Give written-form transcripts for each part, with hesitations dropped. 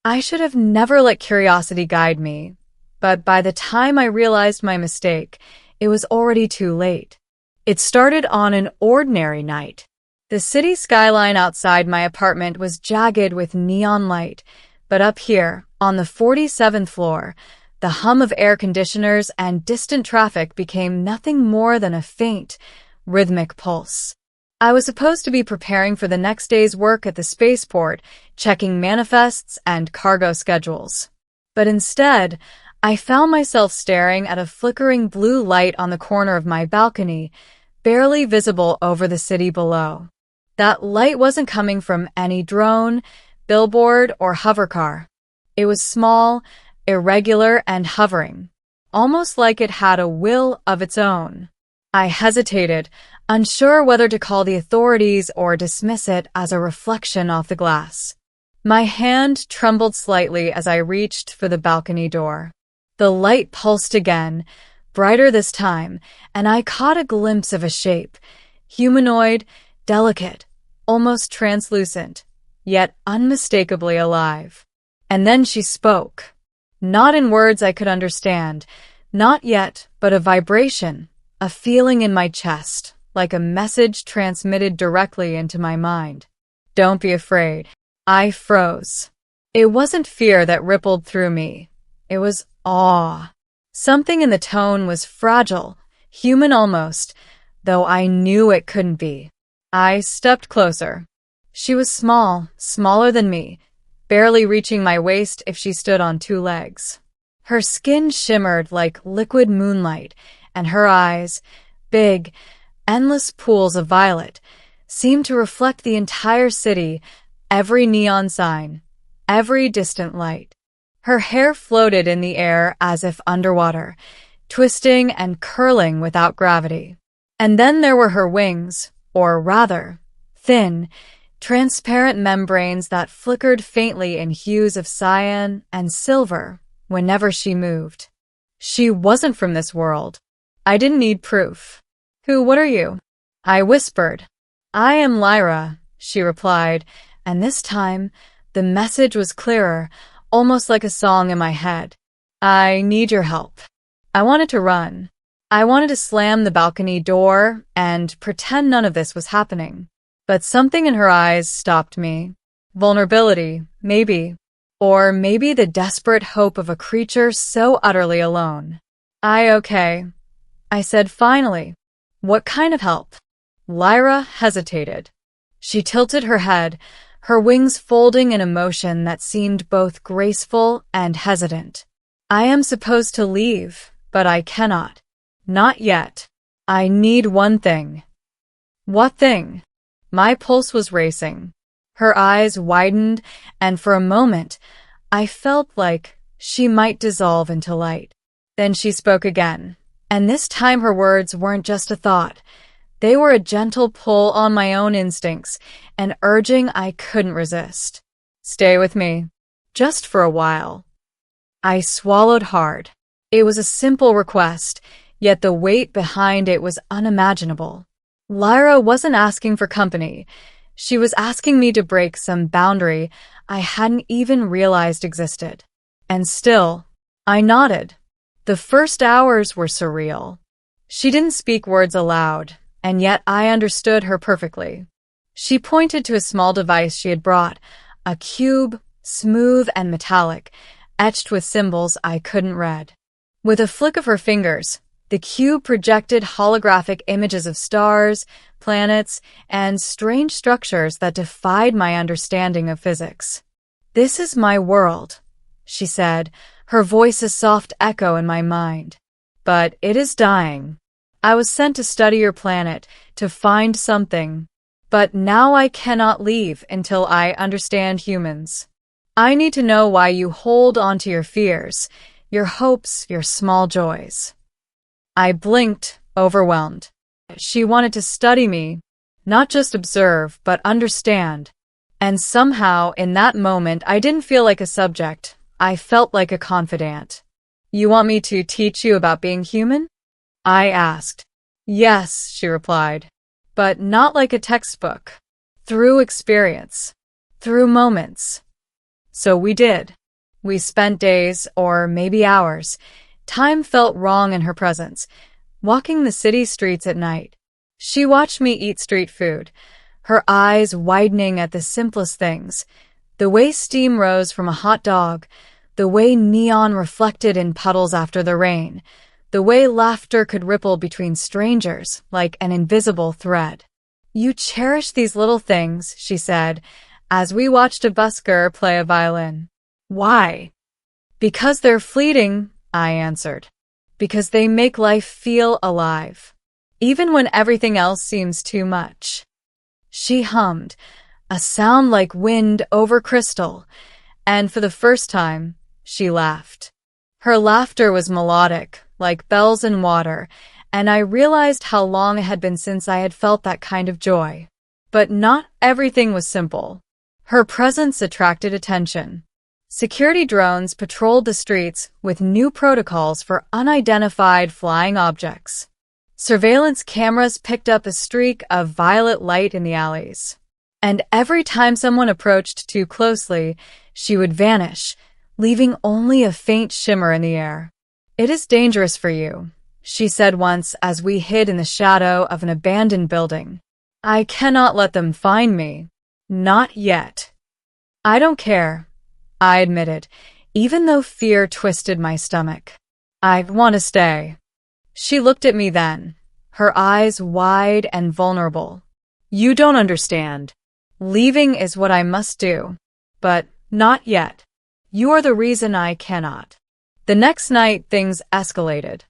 I should have never let curiosity guide me, but by the time I realized my mistake, it was already too late. It started on an ordinary night. The city skyline outside my apartment was jagged with neon light, but up here, on the 47th floor, the hum of air conditioners and distant traffic became nothing more than a faint, rhythmic pulse. I was supposed to be preparing for the next day's work at the spaceport, checking manifests and cargo schedules. But instead, I found myself staring at a flickering blue light on the corner of my balcony, barely visible over the city below. That light wasn't coming from any drone, billboard, or hovercar. It was small, irregular, and hovering, almost like it had a will of its own. I hesitated, unsure whether to call the authorities or dismiss it as a reflection off the glass. My hand trembled slightly as I reached for the balcony door. The light pulsed again, brighter this time, and I caught a glimpse of a shape, humanoid, delicate, almost translucent, yet unmistakably alive. And then she spoke. Not in words I could understand, not yet, but a vibration, a feeling in my chest, like a message transmitted directly into my mind. Don't be afraid. I froze. It wasn't fear that rippled through me. It was awe. Something in the tone was fragile, human almost, though I knew it couldn't be. I stepped closer. She was small, smaller than me, barely reaching my waist if she stood on two legs. Her skin shimmered like liquid moonlight, and her eyes, big, endless pools of violet, seemed to reflect the entire city, every neon sign, every distant light. Her hair floated in the air as if underwater, twisting and curling without gravity. And then there were her wings, or rather, thin, transparent membranes that flickered faintly in hues of cyan and silver whenever she moved. She wasn't from this world. I didn't need proof. What are you? I whispered. I am Lyra, she replied, and this time, the message was clearer, almost like a song in my head. I need your help. I wanted to run. I wanted to slam the balcony door and pretend none of this was happening. But something in her eyes stopped me. Vulnerability, maybe. Or maybe the desperate hope of a creature so utterly alone. Okay, I said finally. What kind of help? Lyra hesitated. She tilted her head, her wings folding in a motion that seemed both graceful and hesitant. I am supposed to leave, but I cannot. Not yet. I need one thing. What thing? My pulse was racing. Her eyes widened, and for a moment, I felt like she might dissolve into light. Then she spoke again, and this time her words weren't just a thought. They were a gentle pull on my own instincts, an urging I couldn't resist. Stay with me, just for a while. I swallowed hard. It was a simple request, yet the weight behind it was unimaginable. Lyra wasn't asking for company. She was asking me to break some boundary I hadn't even realized existed. And still, I nodded. The first hours were surreal. She didn't speak words aloud, and yet I understood her perfectly. She pointed to a small device she had brought, a cube, smooth and metallic, etched with symbols I couldn't read. With a flick of her fingers, the cube projected holographic images of stars, planets, and strange structures that defied my understanding of physics. This is my world, she said, her voice a soft echo in my mind. But it is dying. I was sent to study your planet, to find something. But now I cannot leave until I understand humans. I need to know why you hold on to your fears, your hopes, your small joys. I blinked, overwhelmed. She wanted to study me, not just observe, but understand. And somehow, in that moment, I didn't feel like a subject. I felt like a confidant. You want me to teach you about being human? I asked. Yes, she replied. But not like a textbook. Through experience. Through moments. So we did. We spent days, or maybe hours. Time felt wrong in her presence, walking the city streets at night. She watched me eat street food, her eyes widening at the simplest things. The way steam rose from a hot dog, the way neon reflected in puddles after the rain, the way laughter could ripple between strangers like an invisible thread. You cherish these little things, she said, as we watched a busker play a violin. Why? Because they're fleeting, I answered. Because they make life feel alive, even when everything else seems too much. She hummed, a sound like wind over crystal, and for the first time, she laughed. Her laughter was melodic, like bells in water, and I realized how long it had been since I had felt that kind of joy. But not everything was simple. Her presence attracted attention. Security drones patrolled the streets with new protocols for unidentified flying objects. Surveillance cameras picked up a streak of violet light in the alleys. And every time someone approached too closely, she would vanish, leaving only a faint shimmer in the air. "It is dangerous for you," she said once as we hid in the shadow of an abandoned building. "I cannot let them find me. Not yet." "I don't care," I admitted, even though fear twisted my stomach. "I want to stay." She looked at me then, her eyes wide and vulnerable. "You don't understand. Leaving is what I must do. But not yet. You are the reason I cannot." The next night, things escalated.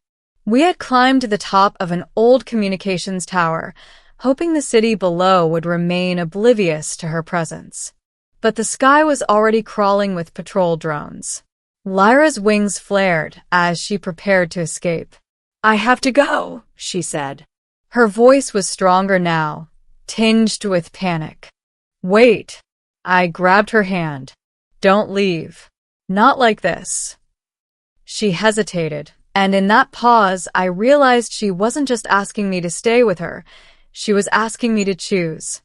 We had climbed to the top of an old communications tower, hoping the city below would remain oblivious to her presence. But the sky was already crawling with patrol drones. Lyra's wings flared as she prepared to escape. "I have to go," she said. Her voice was stronger now, tinged with panic. "Wait." I grabbed her hand. "Don't leave. Not like this." She hesitated, and in that pause, I realized she wasn't just asking me to stay with her. She was asking me to choose.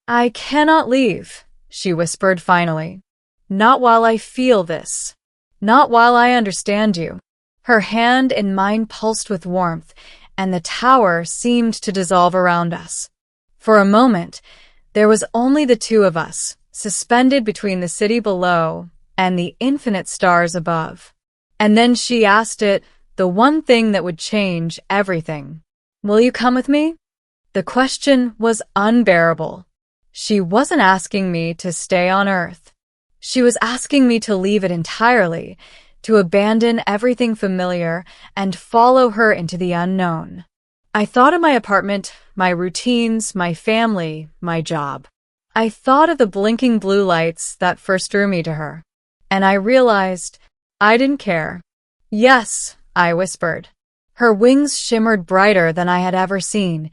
"I cannot leave," she whispered finally. "Not while I feel this. Not while I understand you." Her hand in mine pulsed with warmth, and the tower seemed to dissolve around us. For a moment, there was only the two of us, suspended between the city below and the infinite stars above. And then she asked it, the one thing that would change everything. "Will you come with me?" The question was unbearable. She wasn't asking me to stay on Earth. She was asking me to leave it entirely, to abandon everything familiar and follow her into the unknown. I thought of my apartment, my routines, my family, my job. I thought of the blinking blue lights that first drew me to her. And I realized I didn't care. "Yes," I whispered. Her wings shimmered brighter than I had ever seen,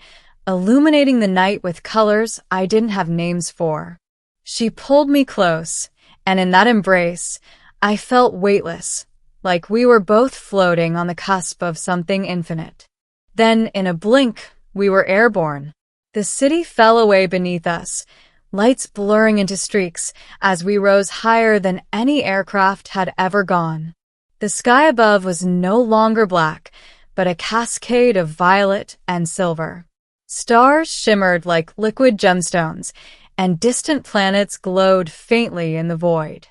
illuminating the night with colors I didn't have names for. She pulled me close, and in that embrace, I felt weightless, like we were both floating on the cusp of something infinite. Then, in a blink, we were airborne. The city fell away beneath us, lights blurring into streaks as we rose higher than any aircraft had ever gone. The sky above was no longer black, but a cascade of violet and silver. Stars shimmered like liquid gemstones, and distant planets glowed faintly in the void.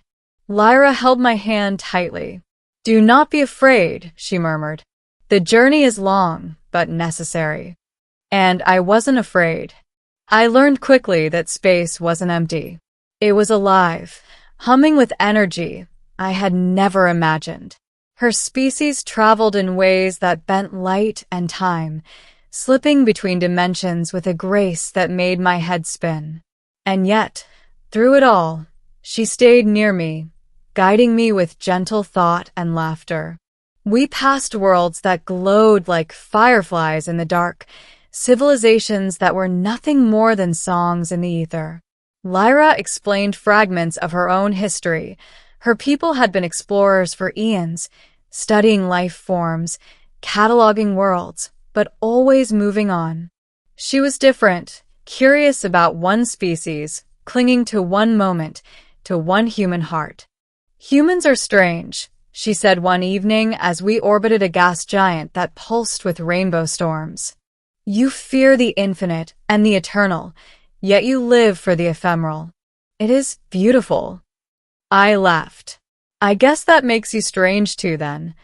Lyra held my hand tightly. "Do not be afraid," she murmured. "The journey is long, but necessary." And I wasn't afraid. I learned quickly that space wasn't empty. It was alive, humming with energy I had never imagined. Her species traveled in ways that bent light and time, slipping between dimensions with a grace that made my head spin. And yet, through it all, she stayed near me, guiding me with gentle thought and laughter. We passed worlds that glowed like fireflies in the dark, civilizations that were nothing more than songs in the ether. Lyra explained fragments of her own history. Her people had been explorers for eons, studying life forms, cataloging worlds, but always moving on. She was different, curious about one species, clinging to one moment, to one human heart. Humans are strange, she said one evening as we orbited a gas giant that pulsed with rainbow storms. You fear the infinite and the eternal, yet you live for the ephemeral. It is beautiful. I laughed. I guess that makes you strange too, then.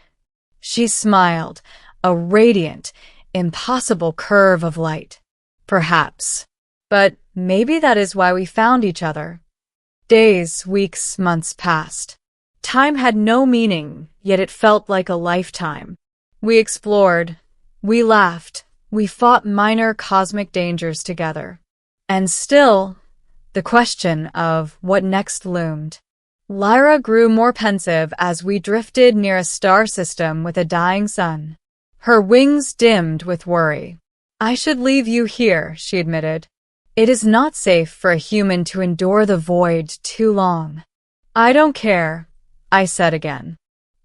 She smiled, a radiant, impossible curve of light. Perhaps. But maybe that is why we found each other. Days, weeks, months passed. Time had no meaning, yet it felt like a lifetime. We explored, we laughed, we fought minor cosmic dangers together. And still, the question of what next loomed. Lyra grew more pensive as we drifted near a star system with a dying sun. Her wings dimmed with worry. I should leave you here, she admitted. It is not safe for a human to endure the void too long. I don't care, I said again.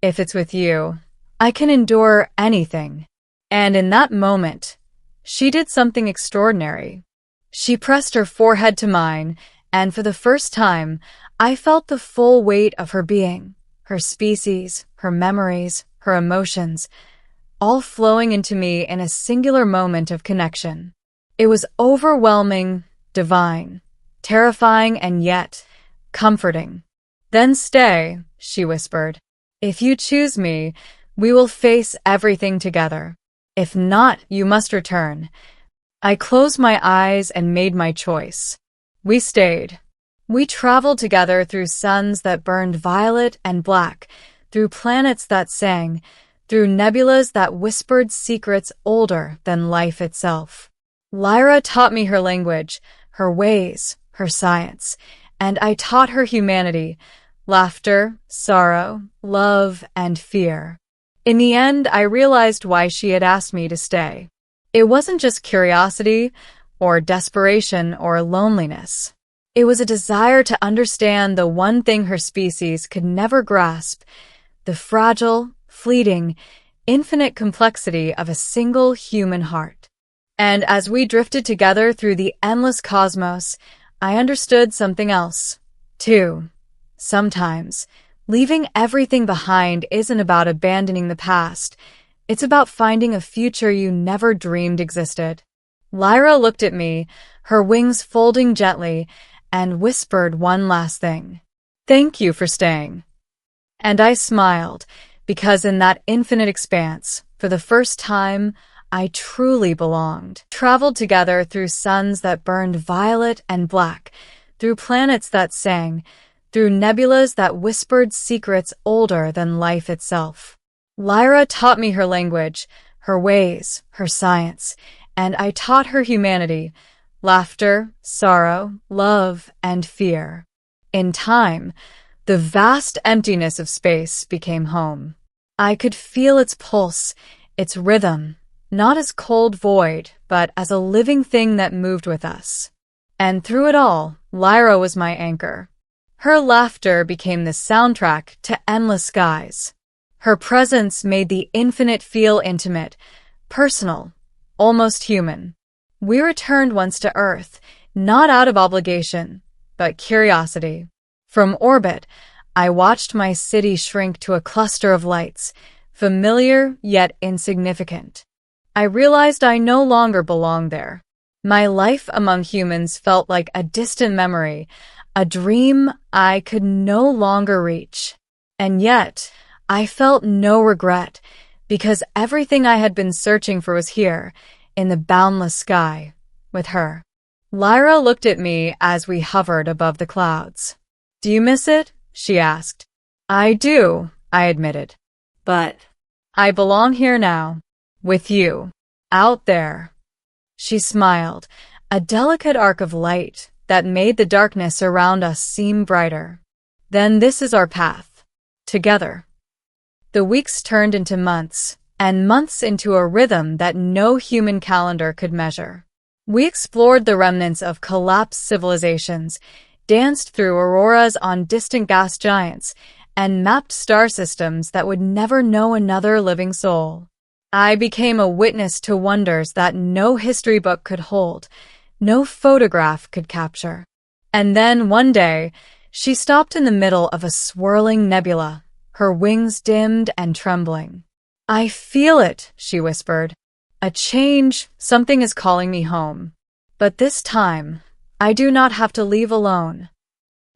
If it's with you, I can endure anything. And in that moment, she did something extraordinary. She pressed her forehead to mine, and for the first time, I felt the full weight of her being, her species, her memories, her emotions, all flowing into me in a singular moment of connection. It was overwhelming, divine, terrifying, and yet comforting. Then stay, she whispered. If you choose me, we will face everything together. If not, you must return. I closed my eyes and made my choice. We stayed. We traveled together through suns that burned violet and black, through planets that sang, through nebulas that whispered secrets older than life itself. Lyra taught me her language, her ways, her science, and I taught her humanity, laughter, sorrow, love, and fear. In the end, I realized why she had asked me to stay. It wasn't just curiosity, or desperation, or loneliness. It was a desire to understand the one thing her species could never grasp, the fragile, fleeting, infinite complexity of a single human heart. And as we drifted together through the endless cosmos, I understood something else, too. Sometimes, leaving everything behind isn't about abandoning the past. It's about finding a future you never dreamed existed. Lyra looked at me, her wings folding gently, and whispered one last thing. Thank you for staying. And I smiled, because in that infinite expanse, for the first time, I truly belonged. Traveled together through suns that burned violet and black, through planets that sang, through nebulas that whispered secrets older than life itself. Lyra taught me her language, her ways, her science, and I taught her humanity, laughter, sorrow, love, and fear. In time, the vast emptiness of space became home. I could feel its pulse, its rhythm, not as cold void, but as a living thing that moved with us. And through it all, Lyra was my anchor. Her laughter became the soundtrack to endless skies. Her presence made the infinite feel intimate, personal, almost human. We returned once to Earth, not out of obligation, but curiosity. From orbit, I watched my city shrink to a cluster of lights, familiar yet insignificant. I realized I no longer belonged there. My life among humans felt like a distant memory, a dream I could no longer reach. And yet, I felt no regret, because everything I had been searching for was here, in the boundless sky, with her. Lyra looked at me as we hovered above the clouds. Do you miss it? She asked. I do, I admitted. But I belong here now, with you, out there. She smiled, a delicate arc of light that made the darkness around us seem brighter. Then this is our path, together. The weeks turned into months, and months into a rhythm that no human calendar could measure. We explored the remnants of collapsed civilizations, danced through auroras on distant gas giants, and mapped star systems that would never know another living soul. I became a witness to wonders that no history book could hold, no photograph could capture. And then one day, She stopped in the middle of a swirling nebula, her wings dimmed and trembling. "I feel it," she whispered. "A change, something is calling me home. But this time, I do not have to leave alone."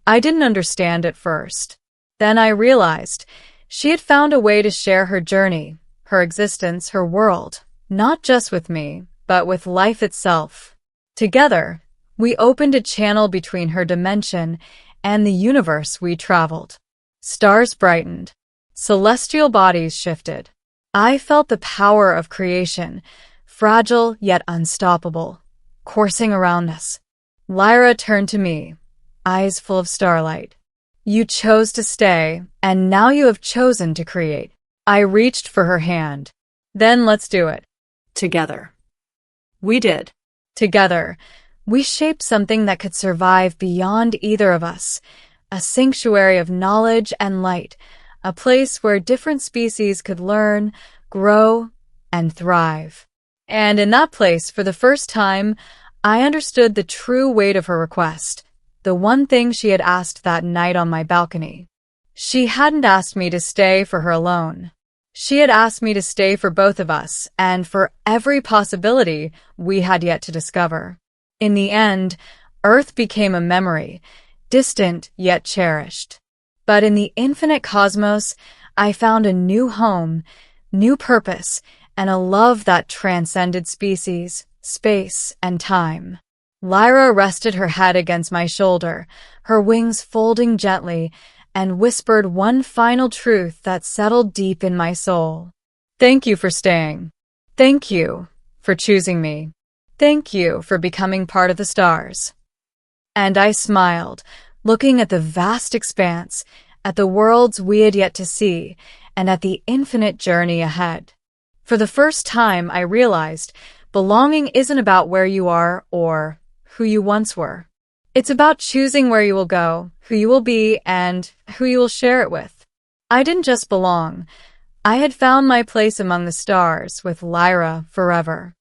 I didn't understand at first. Then I realized she had found a way to share her journey, her existence, her world, not just with me, but with life itself. Together, we opened a channel between her dimension and the universe we traveled. Stars brightened. Celestial bodies shifted. I felt the power of creation, fragile yet unstoppable, coursing around us. Lyra turned to me, eyes full of starlight. "You chose to stay, and now you have chosen to create." I reached for her hand. "Then let's do it. Together." We did. Together, we shaped something that could survive beyond either of us, a sanctuary of knowledge and light, a place where different species could learn, grow, and thrive. And in that place, for the first time, I understood the true weight of her request, the one thing she had asked that night on my balcony. She hadn't asked me to stay for her alone. She had asked me to stay for both of us and for every possibility we had yet to discover. In the end, Earth became a memory, distant yet cherished. But in the infinite cosmos, I found a new home, new purpose, and a love that transcended species, space, and time. Lyra rested her head against my shoulder, her wings folding gently, and whispered one final truth that settled deep in my soul. "Thank you for staying. Thank you for choosing me. Thank you for becoming part of the stars." And I smiled, looking at the vast expanse, at the worlds we had yet to see, and at the infinite journey ahead. For the first time, I realized belonging isn't about where you are or who you once were. It's about choosing where you will go, who you will be, and who you will share it with. I didn't just belong. I had found my place among the stars with Lyra forever.